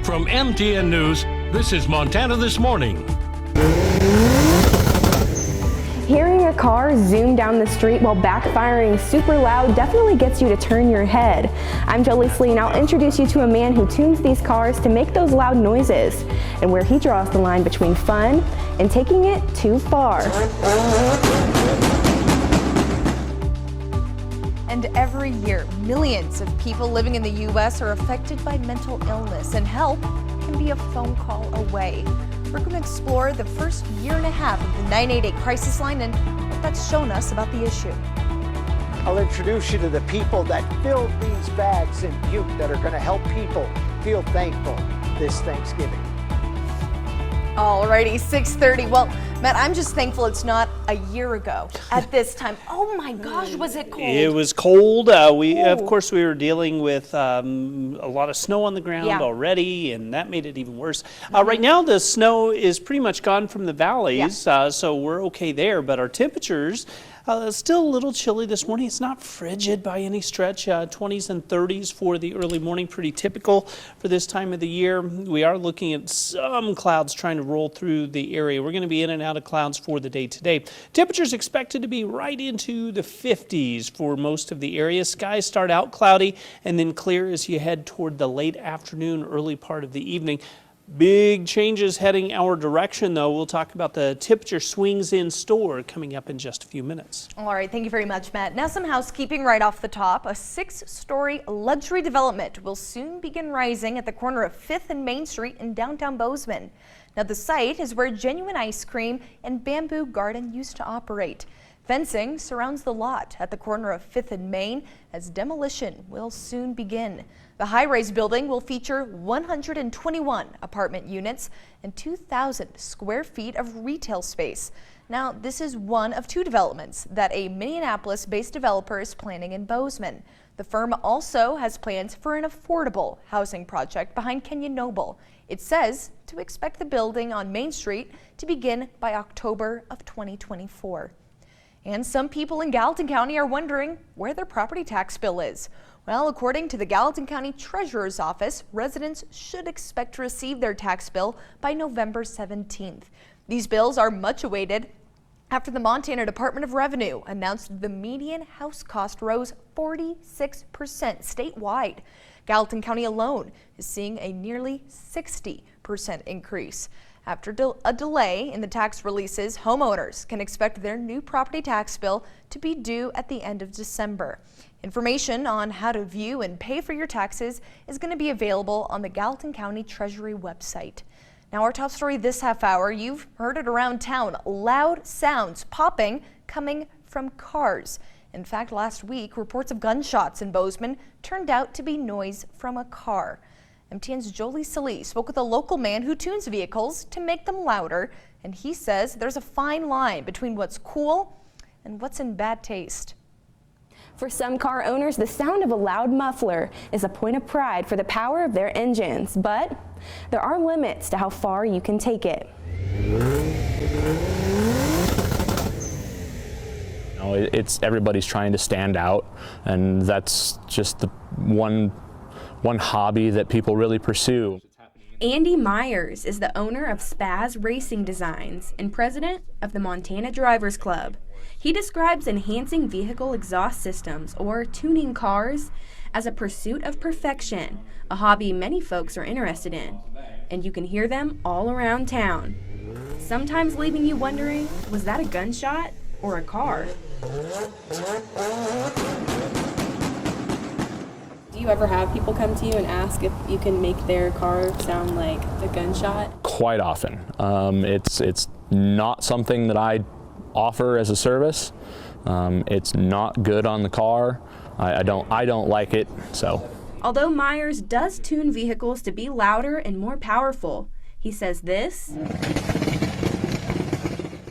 From MTN News, this is Montana This Morning. Hearing a car zoom down the street while backfiring super loud definitely gets you to turn your head. I'm Jolie Slee, and I'll introduce you to a man who tunes these cars to make those loud noises and where he draws the line between fun and taking it too far. And every year, millions of people living in the U.S. are affected by mental illness, and help can be a phone call away. We're going to explore the first year and a half of the 988 crisis line and what that's shown us about the issue. I'll introduce you to the people that filled these bags in Butte that are going to help people feel thankful this Thanksgiving. Alrighty, 6:30. Well, Matt, I'm just thankful it's not a year ago at this time. Oh my gosh, was it cold? It was cold. Of course, we were dealing with a lot of snow on the ground already, and that made it even worse. Right now, the snow is pretty much gone from the valleys, so we're okay there. But our temperatures still a little chilly this morning. It's not frigid by any stretch. 20s and 30s for the early morning, pretty typical for this time of the year. We are looking at some clouds trying to roll through the area. We're going to be in and out of clouds for the day today. Temperatures expected to be right into the 50s for most of the area. Skies start out cloudy and then clear as you head toward the late afternoon, early part of the evening. Big changes heading our direction, though. We'll talk about the temperature swings in store coming up in just a few minutes. All right, thank you very much, Matt. Now some housekeeping right off the top. A 6-story luxury development will soon begin rising at the corner of 5th and Main Street in downtown Bozeman. Now the site is where Genuine Ice Cream and Bamboo Garden used to operate. Fencing surrounds the lot at the corner of 5th and Main as demolition will soon begin. The high-rise building will feature 121 apartment units and 2,000 square feet of retail space. Now, this is one of 2 developments that a Minneapolis-based developer is planning in Bozeman. The firm also has plans for an affordable housing project behind Kenyon Noble. It says to expect the building on Main Street to begin by October of 2024. And some people in Gallatin County are wondering where their property tax bill is. Well, according to the Gallatin County Treasurer's Office, residents should expect to receive their tax bill by November 17th. These bills are much awaited after the Montana Department of Revenue announced the median house cost rose 46% statewide. Gallatin County alone is seeing a nearly 60% increase. After a delay in the tax releases, homeowners can expect their new property tax bill to be due at the end of December. Information on how to view and pay for your taxes is going to be available on the Gallatin County Treasury website. Now, our top story this half hour, you've heard it around town. Loud sounds popping coming from cars. In fact, last week, reports of gunshots in Bozeman turned out to be noise from a car. MTN's Jolie Slee spoke with a local man who tunes vehicles to make them louder, and he says there's a fine line between what's cool and what's in bad taste. For some car owners, the sound of a loud muffler is a point of pride for the power of their engines, but there are limits to how far you can take it. It's everybody's trying to stand out, and that's just the one hobby that people really pursue. Andy Myers is the owner of Spaz Racing Designs and president of the Montana Drivers Club. He describes enhancing vehicle exhaust systems, or tuning cars, as a pursuit of perfection, a hobby many folks are interested in. And you can hear them all around town, sometimes leaving you wondering, was that a gunshot or a car? Do you ever have people come to you and ask if you can make their car sound like a gunshot? Quite often. It's not something that I offer as a service. It's not good on the car. I don't like it, so. Although Myers does tune vehicles to be louder and more powerful, he says this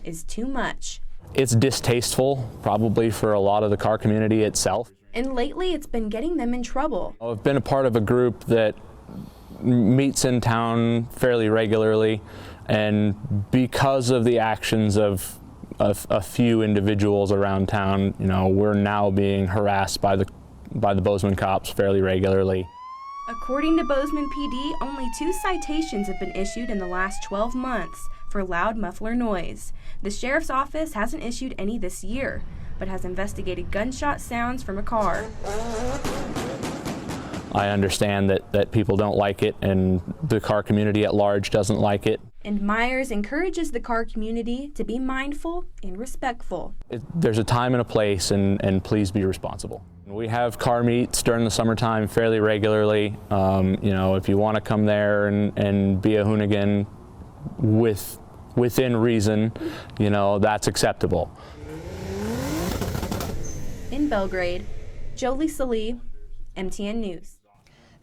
is too much. It's distasteful, probably for a lot of the car community itself. And lately it's been getting them in trouble. I've been a part of a group that meets in town fairly regularly, and because of the actions of a few individuals around town, we're now being harassed by the Bozeman cops fairly regularly. According to Bozeman PD, only 2 citations have been issued in the last 12 months for loud muffler noise. The sheriff's office hasn't issued any this year, but has investigated gunshot sounds from a car. I understand that people don't like it, and the car community at large doesn't like it. And Myers encourages the car community to be mindful and respectful. There's a time and a place, and please be responsible. We have car meets during the summertime fairly regularly. If you want to come there and be a hoonigan within reason, that's acceptable. In Belgrade, Jolie Salee, MTN News.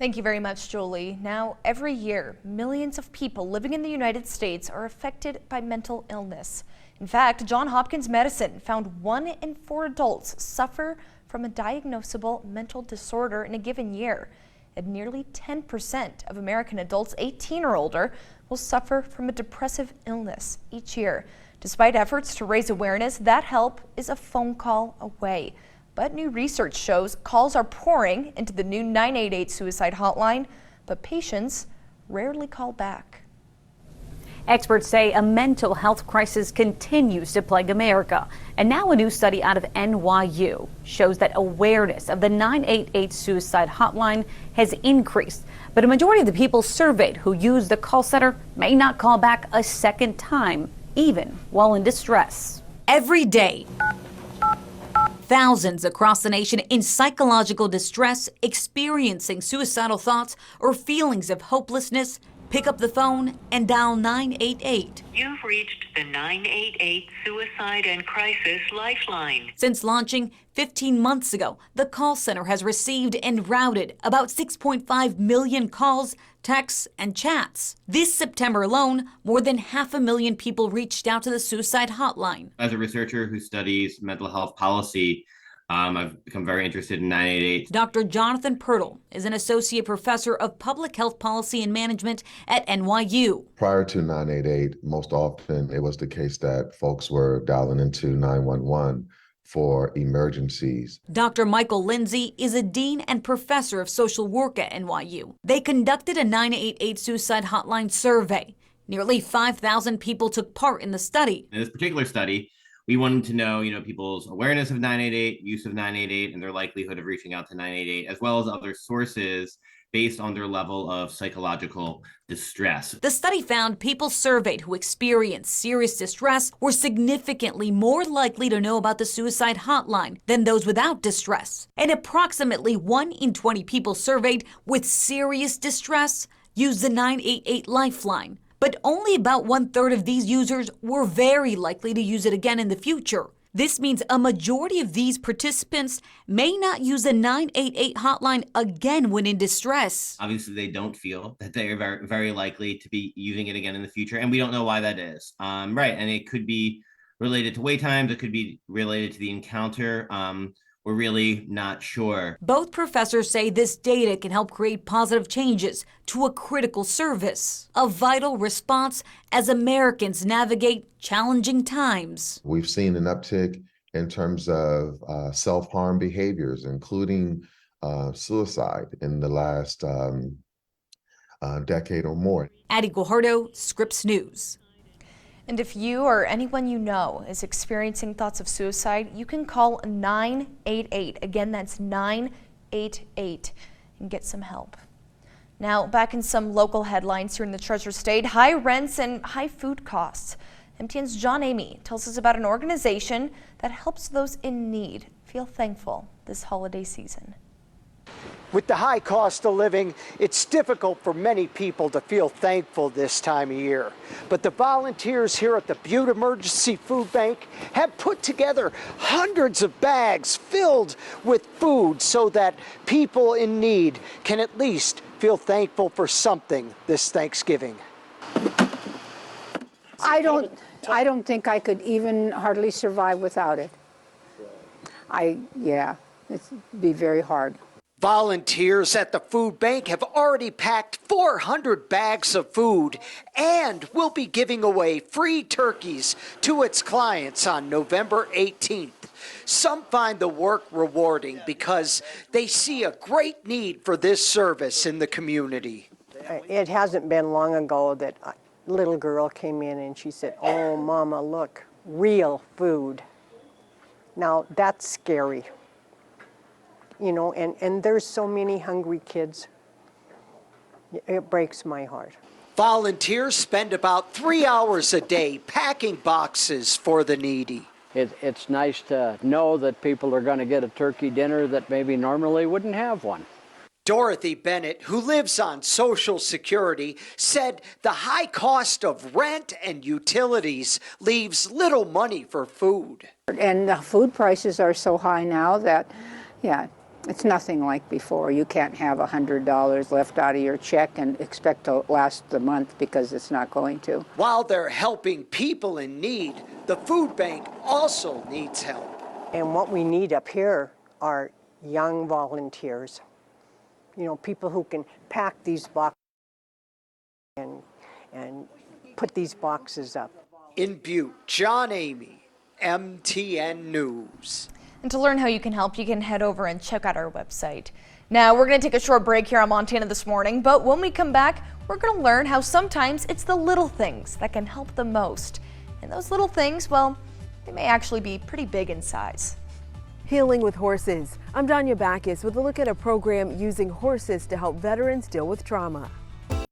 Thank you very much, Jolie. Now, every year, millions of people living in the United States are affected by mental illness. In fact, Johns Hopkins Medicine found 1 in 4 adults suffer from a diagnosable mental disorder in a given year. And nearly 10% of American adults 18 or older will suffer from a depressive illness each year. Despite efforts to raise awareness, that help is a phone call away. But new research shows calls are pouring into the new 988 suicide hotline, but patients rarely call back. Experts say a mental health crisis continues to plague America. And now a new study out of NYU shows that awareness of the 988 suicide hotline has increased. But a majority of the people surveyed who use the call center may not call back a second time, even while in distress. Every day, thousands across the nation in psychological distress, experiencing suicidal thoughts or feelings of hopelessness, pick up the phone and dial 988. You've reached the 988 Suicide and Crisis Lifeline. Since launching 15 months ago, the call center has received and routed about 6.5 million calls, texts, and chats. This September alone, more than 500,000 people reached out to the suicide hotline. As a researcher who studies mental health policy, I've become very interested in 988. Dr. Jonathan Pirtle is an associate professor of public health policy and management at NYU. Prior to 988, most often it was the case that folks were dialing into 911 for emergencies. Dr. Michael Lindsay is a dean and professor of social work at NYU. They conducted a 988 suicide hotline survey. Nearly 5,000 people took part in the study. In this particular study, we wanted to know, people's awareness of 988, use of 988, and their likelihood of reaching out to 988, as well as other sources based on their level of psychological distress. The study found people surveyed who experienced serious distress were significantly more likely to know about the suicide hotline than those without distress. And approximately 1 in 20 people surveyed with serious distress used the 988 lifeline. But only about 1/3 of these users were very likely to use it again in the future. This means a majority of these participants may not use the 988 hotline again when in distress. Obviously, they don't feel that they are very, very likely to be using it again in the future, and we don't know why that is. Right, and it could be related to wait times, it could be related to the encounter. We're really not sure. Both professors say this data can help create positive changes to a critical service, a vital response as Americans navigate challenging times. We've seen an uptick in terms of self-harm behaviors, including suicide in the last decade or more. Addie Guajardo, Scripps News. And if you or anyone you know is experiencing thoughts of suicide, you can call 988. Again, that's 988 and get some help. Now, back in some local headlines here in the Treasure State, high rents and high food costs. MTN's John Amy tells us about an organization that helps those in need feel thankful this holiday season. With the high cost of living, it's difficult for many people to feel thankful this time of year. But the volunteers here at the Butte Emergency Food Bank have put together hundreds of bags filled with food so that people in need can at least feel thankful for something this Thanksgiving. I don't think I could even hardly survive without it. It'd be very hard. Volunteers at the food bank have already packed 400 bags of food and will be giving away free turkeys to its clients on November 18th. Some find the work rewarding because they see a great need for this service in the community. It hasn't been long ago that a little girl came in and she said, "Oh, Mama, look, real food." Now, that's scary. You know, and there's so many hungry kids. It breaks my heart. Volunteers spend about 3 hours a day packing boxes for the needy. It's nice to know that people are going to get a turkey dinner that maybe normally wouldn't have one. Dorothy Bennett, who lives on Social Security, said the high cost of rent and utilities leaves little money for food. And the food prices are so high now that, yeah, it's nothing like before. You can't have $100 left out of your check and expect to last the month because it's not going to. While they're helping people in need, the food bank also needs help. And what we need up here are young volunteers. You know, people who can pack these boxes and put these boxes up. In Butte, John Amy, MTN News. And to learn how you can help, you can head over and check out our website. Now, we're going to take a short break here on Montana This Morning, but when we come back, we're going to learn how sometimes it's the little things that can help the most. And those little things, well, they may actually be pretty big in size. Healing with Horses. I'm Danya Backus with a look at a program using horses to help veterans deal with trauma.